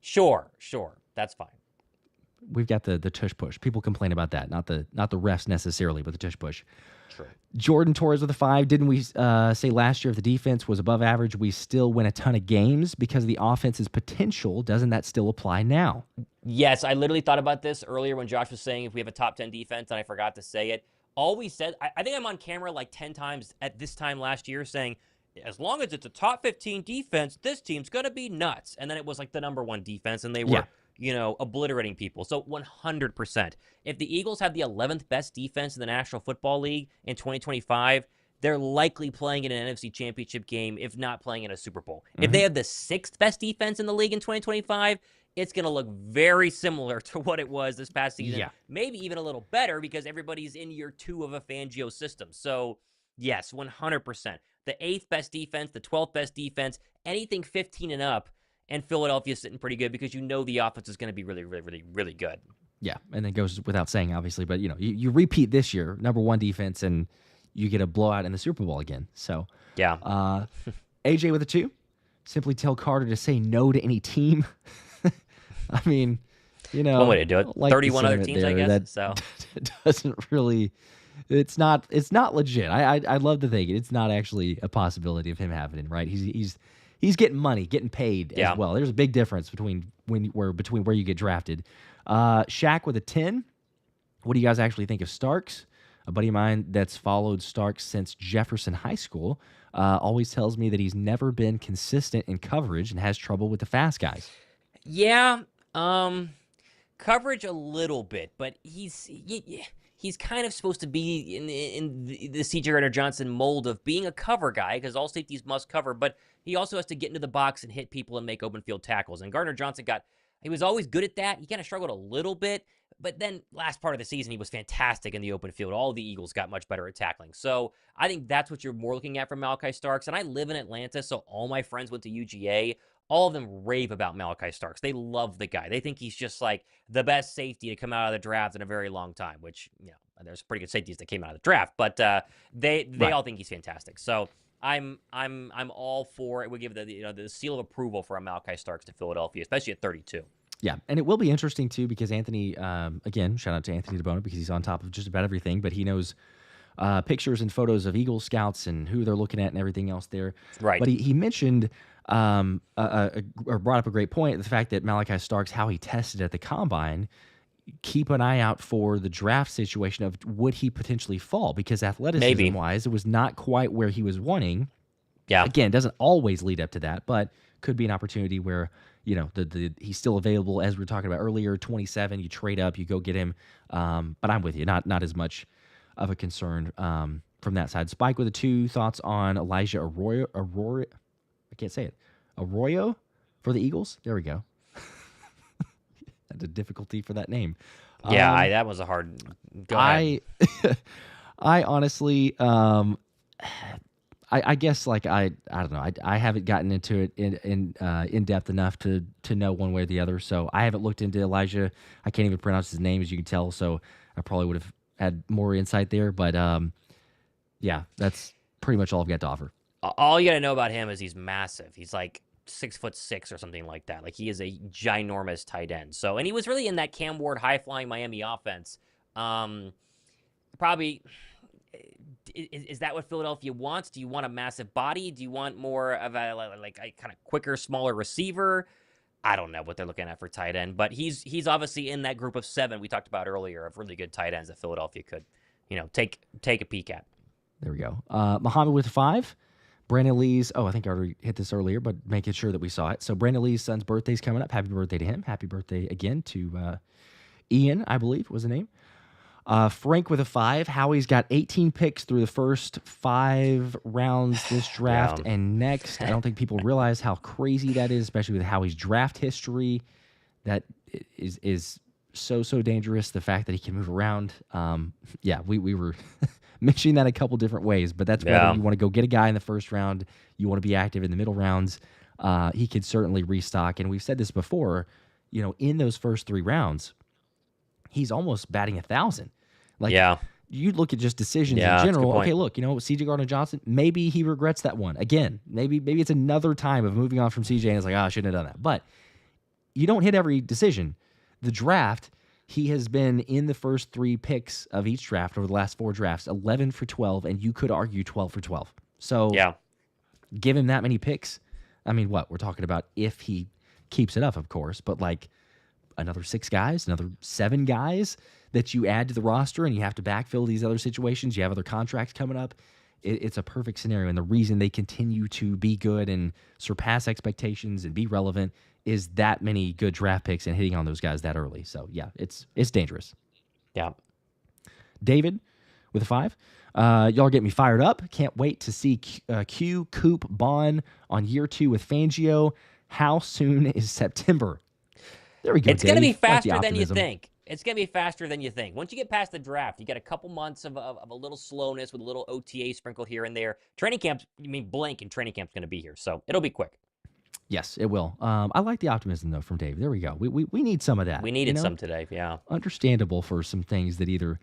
sure, that's fine. We've got the tush push. People complain about that, not the refs necessarily, but the tush push. True. Jordan Torres with a 5. Didn't we say last year if the defense was above average, we still win a ton of games because of the offense's potential? Doesn't that still apply now? Yes, I literally thought about this earlier when Josh was saying if we have a top 10 defense, and I forgot to say it. All we said, I think I'm on camera like 10 times at this time last year saying, as long as it's a top 15 defense, this team's going to be nuts. And then it was like the number 1 defense, and they were, obliterating people. So 100%. If the Eagles have the 11th best defense in the National Football League in 2025, they're likely playing in an NFC Championship game, if not playing in a Super Bowl. Mm-hmm. If they have the 6th best defense in the league in 2025, it's going to look very similar to what it was this past season. Yeah. Maybe even a little better because everybody's in year 2 of a Fangio system. So, yes, 100%. The 8th best defense, the 12th best defense, anything 15 and up, and Philadelphia's sitting pretty good because the offense is going to be really, really, really, really good. Yeah, and it goes without saying, obviously. But, you repeat this year, number 1 defense, and you get a blowout in the Super Bowl again. So, yeah. AJ with a 2. Simply tell Carter to say no to any team. I mean, one way to do it. Like 31 other teams, I guess. That so doesn't really. It's not legit. I'd love to think it's not actually a possibility of him happening. Right? He's getting money, getting paid as well. There's a big difference between where you get drafted. Shaq with a 10. What do you guys actually think of Starks? A buddy of mine that's followed Starks since Jefferson High School always tells me that he's never been consistent in coverage and has trouble with the fast guys. Yeah, coverage a little bit, but he's kind of supposed to be in the C.J. Gardner-Johnson mold of being a cover guy because all safeties must cover, but he also has to get into the box and hit people and make open field tackles. And Gardner-Johnson he was always good at that. He kind of struggled a little bit, but then last part of the season, he was fantastic in the open field. All the Eagles got much better at tackling. So I think that's what you're more looking at from Malaki Starks. And I live in Atlanta, so all my friends went to UGA. All of them rave about Malaki Starks. They love the guy. They think he's just like the best safety to come out of the draft in a very long time, which, there's pretty good safeties that came out of the draft, but they all think he's fantastic. So I'm all for it. We give the seal of approval for a Malaki Starks to Philadelphia, especially at 32. Yeah, and it will be interesting too because Anthony, again, shout out to Anthony DeBona because he's on top of just about everything, but he knows pictures and photos of Eagle scouts and who they're looking at and everything else there. Right. But he mentioned or brought up a great point, the fact that Malaki Starks, how he tested at the combine, keep an eye out for the draft situation of would he potentially fall because athleticism-wise, it was not quite where he was wanting. Yeah. Again, doesn't always lead up to that, but could be an opportunity where, he's still available, as we were talking about earlier, 27, you trade up, you go get him. But I'm with you, not as much of a concern from that side. Spike with a 2, thoughts on Elijah Arroyo. I can't say it. Arroyo for the Eagles? There we go. That's a difficulty for that name. Yeah, that was a hard. Go ahead. I honestly, I guess like I don't know. I haven't gotten into it in depth enough to know one way or the other. So I haven't looked into Elijah. I can't even pronounce his name, as you can tell. So I probably would have had more insight there. But yeah, that's pretty much all I've got to offer. All you got to know about him is he's massive. He's like 6'6" or something like that. Like he is a ginormous tight end. So, and he was really in that Cam Ward high flying Miami offense. Probably, is that what Philadelphia wants? Do you want a massive body? Do you want more of a kind of quicker, smaller receiver? I don't know what they're looking at for tight end, but he's obviously in that group of 7 we talked about earlier of really good tight ends that Philadelphia could, take a peek at. There we go. Muhammad with 5. Brandon Lee's, I think I already hit this earlier, but making sure that we saw it. So Brandon Lee's son's birthday's coming up. Happy birthday to him. Happy birthday again to Ian, I believe was the name. Frank with a 5. Howie's got 18 picks through the first 5 rounds this draft and next. I don't think people realize how crazy that is, especially with Howie's draft history. That is so dangerous. The fact that he can move around. We were mentioning that a couple different ways, but that's whether you want to go get a guy in the first round, you want to be active in the middle rounds. He could certainly restock, and we've said this before. In those first 3 rounds, he's almost batting 1,000. You look at just decisions in general. Okay, look, CJ Gardner-Johnson, maybe he regrets that one. Again, maybe it's another time of moving on from CJ and it's like, I shouldn't have done that. But you don't hit every decision. The draft, he has been in the first 3 picks of each draft over the last 4 drafts, 11 for 12, and you could argue 12 for 12. So give him that many picks. I mean, we're talking about if he keeps it up, of course, but another 6 guys, another 7 guys that you add to the roster, and you have to backfill these other situations. You have other contracts coming up. It's a perfect scenario, and the reason they continue to be good and surpass expectations and be relevant is that many good draft picks and hitting on those guys that early. So, it's dangerous. Yeah. David with a 5. Y'all are getting me fired up. Can't wait to see Q, Coop, Bond on year 2 with Fangio. How soon is September? There we go. It's going to be faster than you think. It's going to be faster than you think. Once you get past the draft, you got a couple months of a little slowness with a little OTA sprinkled here and there. Training camp, blink, and training camp's going to be here. So it'll be quick. Yes, it will. I like the optimism, though, from Dave. There we go. We need some of that. We needed some today, yeah. Understandable for some things that either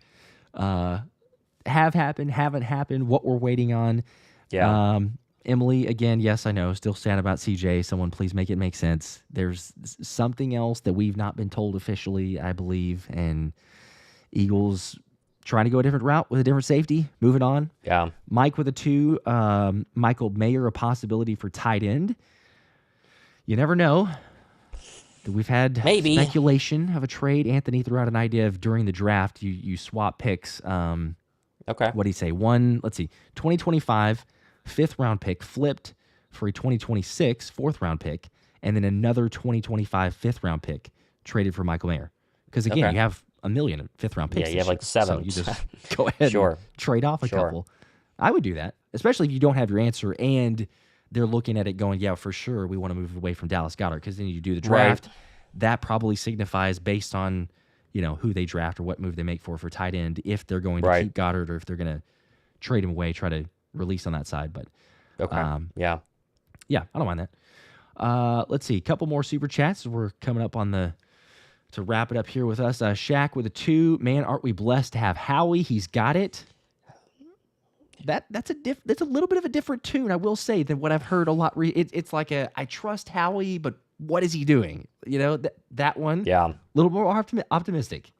have happened, haven't happened, what we're waiting on. Yeah. Emily, again, yes, I know, still sad about CJ. Someone please make it make sense. There's something else that we've not been told officially, I believe, and Eagles trying to go a different route with a different safety. Moving on. Yeah. Mike with a 2. Michael Mayer, a possibility for tight end. You never know. We've had speculation of a trade. Anthony threw out an idea of during the draft, you swap picks. Okay. What do you say? 2025 5th round pick flipped for a 2026 4th round pick, and then another 2025 5th round pick traded for Michael Mayer. Because again, you have a million 5th round picks. Yeah, you have 7. So you just go ahead and trade off a couple. I would do that, especially if you don't have your answer and they're looking at it going, for sure, we want to move away from Dallas Goedert, because then you do the draft. Right. That probably signifies based on, who they draft or what move they make for tight end, if they're going to keep Goddard or if they're going to trade him away, try to release on that side. But I don't mind that. Let's see, a couple more super chats. We're coming up on to wrap it up here with us. Shaq with a 2. Man, aren't we blessed to have Howie? He's got it. That's a little bit of a different tune, I will say, than what I've heard a lot. It's like I trust Howie, but what is he doing? That one. Yeah, a little more optimistic.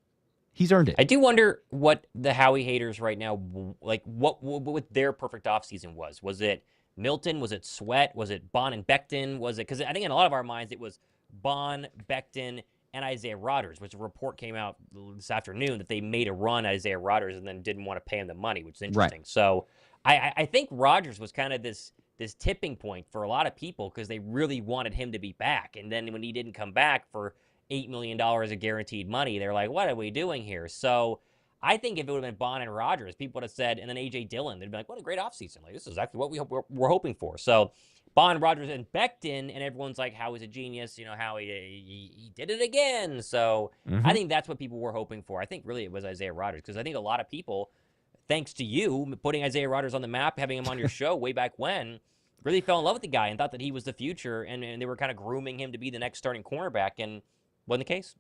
He's earned it. I do wonder what the Howie haters right now, what their perfect offseason was. Was it Milton? Was it Sweat? Was it Bond and Becton? Was it, because I think in a lot of our minds it was Bond, Becton, and Isaiah Rodgers, which a report came out this afternoon that they made a run at Isaiah Rodgers and then didn't want to pay him the money, which is interesting. Right. So I think Rodgers was kind of this tipping point for a lot of people because they really wanted him to be back. And then when he didn't come back for $8 million of guaranteed money, they're like, what are we doing here? So I think if it would have been Bond and Rodgers, people would have said, and then A.J. Dillon, they'd be like, what a great offseason. This is exactly what we're hoping for. So Bond, Rodgers, and Becton, and everyone's like, Howie's a genius, how he did it again. So I think that's what people were hoping for. I think really it was Isaiah Rodgers, because I think a lot of people, thanks to you putting Isaiah Rodgers on the map, having him on your show way back when, really fell in love with the guy and thought that he was the future, and they were kind of grooming him to be the next starting cornerback, and wasn't the case.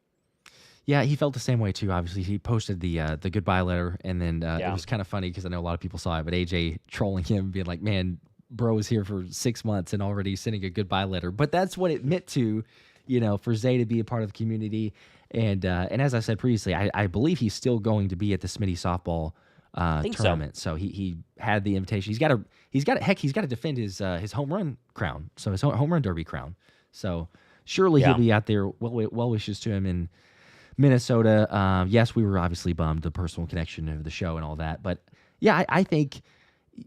Yeah, he felt the same way too. Obviously, he posted the goodbye letter, and then it was kind of funny because I know a lot of people saw it, but AJ trolling him, being like, man, bro was here for 6 months and already sending a goodbye letter. But that's what it meant to, for Zay to be a part of the community. And as I said previously, I believe he's still going to be at the Smitty softball tournament. So he had the invitation. He's got to defend his home run crown. So his home run derby crown. So surely he'll be out there. Well wishes to him in Minnesota. Yes, we were obviously bummed, the personal connection of the show and all that. But yeah, I think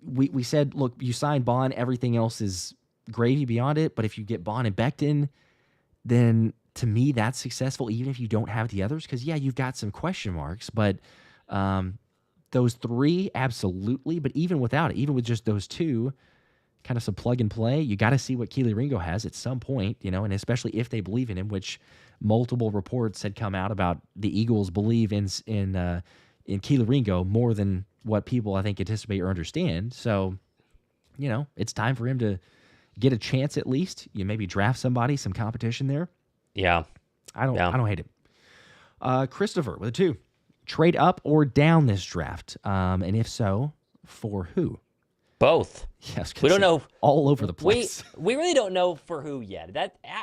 we said, look, you sign Bond, everything else is gravy beyond it. But if you get Bond and Becton, then to me that's successful, even if you don't have the others. Because yeah, you've got some question marks, but Those three, absolutely. But even without it, even with just those two, kind of some plug and play, you got to see what Kelee Ringo has at some point, and especially if they believe in him, which multiple reports had come out about the Eagles believe in Kelee Ringo more than what people I think anticipate or understand. So, it's time for him to get a chance at least. You maybe draft somebody, some competition there. Yeah. I don't hate it. Christopher with a 2. Trade up or down this draft? And if so, for who? Both. Yes, we don't know. All over the place. We really don't know for who yet.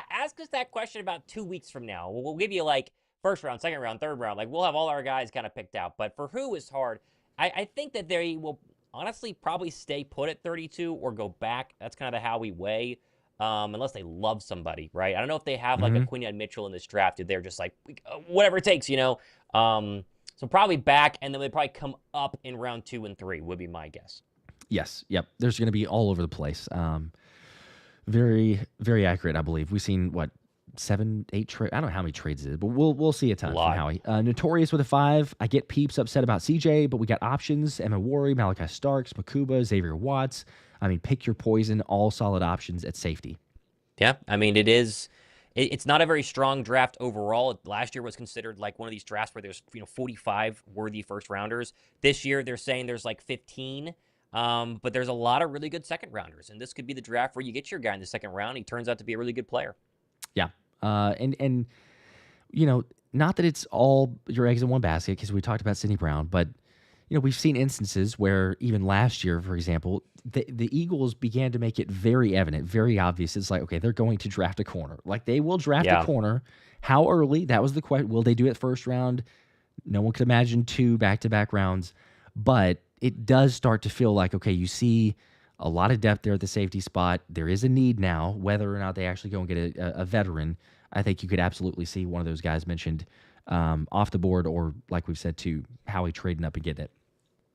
Ask us that question about 2 weeks from now. We'll give you like first round, second round, third round. Like we'll have all our guys kind of picked out. But for who is hard. I think that they will honestly probably stay put at 32 or go back. That's kind of the Howie way. Unless they love somebody, right? I don't know if they have like a Quinyon Mitchell in this draft. If they're just like whatever it takes, So probably back, and then they probably come up in round 2 and 3 would be my guess. Yes. Yep. There's going to be all over the place. Very, very accurate, I believe. We've seen, 7, 8 trades? I don't know how many trades it is, but we'll see a ton from Howie. Notorious with a 5. I get Peeps upset about CJ, but we got options. Emma Warry, Malachi Starks, Makuba, Xavier Watts. I mean, pick your poison, all solid options at safety. Yeah. I mean, it's not a very strong draft overall. Last year was considered like one of these drafts where there's 45 worthy first rounders. This year they're saying there's like 15. But there's a lot of really good second rounders, and this could be the draft where you get your guy in the second round. He turns out to be a really good player. Yeah. And not that it's all your eggs in one basket because we talked about Sidney Brown, but we've seen instances where even last year, for example, the Eagles began to make it very evident, very obvious. It's like, okay, they're going to draft a corner. Like they will draft a corner. How early? That was the question. Will they do it first round? No one could imagine 2 back-to-back rounds, but it does start to feel like, okay, you see a lot of depth there at the safety spot. There is a need now, whether or not they actually go and get a veteran. I think you could absolutely see one of those guys mentioned off the board or, like we've said, to Howie trading up and getting it.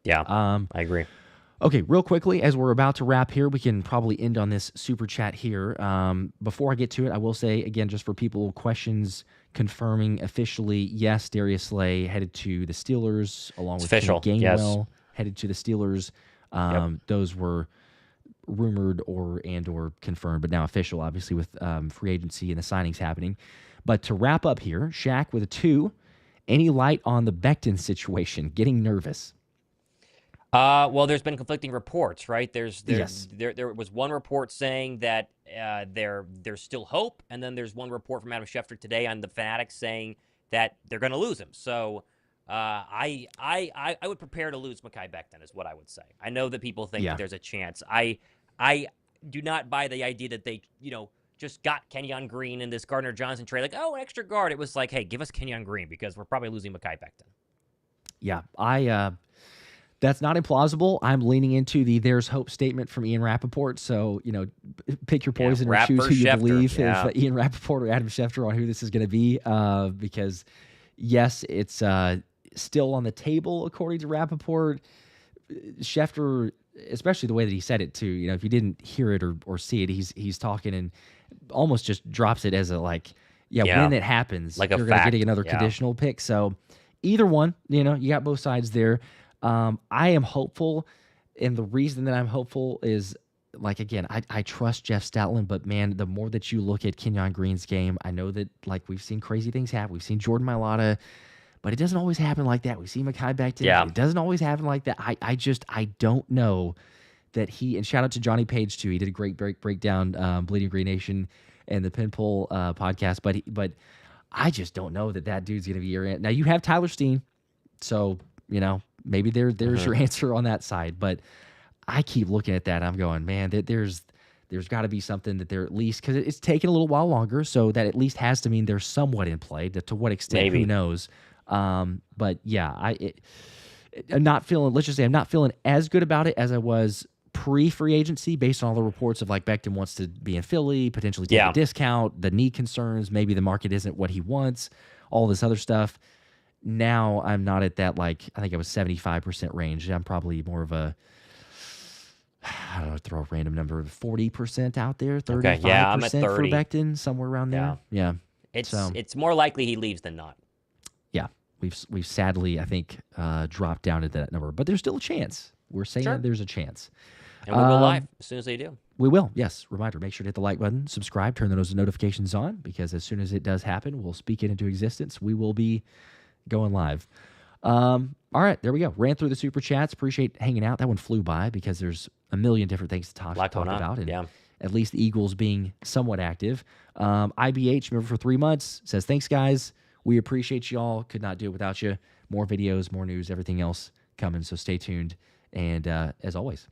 Yeah, I agree. Okay, real quickly, as we're about to wrap here, we can probably end on this super chat here. Before I get to it, I will say, again, just for people, questions confirming officially, yes, Darius Slay headed to the Steelers along with Gainwell. Yes. Headed to the Steelers. Those were rumored or confirmed, but now official, obviously, with free agency and the signings happening. But to wrap up here, Shaq with a 2. Any light on the Becton situation? Getting nervous. Well, there's been conflicting reports, right? There was one report saying that there's still hope, and then there's one report from Adam Schefter today on the Fanatics saying that they're going to lose him. So I would prepare to lose Mekhi Becton is what I would say. I know that people think that there's a chance. I do not buy the idea that they just got Kenyon Green in this Gardner-Johnson trade. Like, oh, an extra guard. It was like, hey, give us Kenyon Green because we're probably losing Mekhi Becton. Yeah, that's not implausible. I'm leaning into the "there's hope" statement from Ian Rappaport. So, pick your poison or choose who you believe, if Ian Rappaport or Adam Schefter, on who this is going to be. Because, yes, it's still on the table, according to Rappaport. Schefter, especially the way that he said it, too. If you didn't hear it or see it, he's talking and almost just drops it as a, when it happens, like you're going to get another conditional pick. So, either one, you got both sides there. I am hopeful, and the reason that I'm hopeful is, again, I trust Jeff Stoutland, but, man, the more that you look at Kenyon Green's game, I know that, we've seen crazy things happen. We've seen Jordan Mailata, but it doesn't always happen like that. We see Mekhi Becton. Yeah. It doesn't always happen like that. I don't know that and shout out to Johnny Page, too. He did a great breakdown, Bleeding Green Nation and the Pinpool podcast, but I just don't know that dude's going to be your end. Now, you have Tyler Steen, so, maybe there's your answer on that side, but I keep looking at that. And I'm going, man, there's got to be something that they're at least, because it's taken a little while longer, so that at least has to mean they're somewhat in play. To what extent, who knows? But yeah, I'm not feeling. Let's just say I'm not feeling as good about it as I was pre-free agency, based on all the reports of Becton wants to be in Philly, potentially take a discount, the knee concerns, maybe the market isn't what he wants, all this other stuff. Now I'm not at that, I think I was 75% range. I'm probably more of a, I don't know, throw a random number, 40% out there, 35% I'm at 30. for Becton, somewhere around there. Yeah. It's more likely he leaves than not. Yeah. we've sadly, I think, dropped down to that number, but there's still a chance. We're saying Sure. there's a chance. And we'll go live as soon as they do. We will, yes. Reminder, make sure to hit the like button, subscribe, turn those notifications on, because as soon as it does happen, we'll speak it into existence. We will be going live. All right, there we go. Ran through the super chats. Appreciate hanging out. That one flew by because there's a million different things to talk about. And yeah. at least the Eagles being somewhat active. IBH, member for 3 months, says, thanks, guys. We appreciate y'all. Could not do it without you. More videos, more news, everything else coming, so stay tuned. And as always,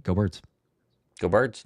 go Birds. Go Birds.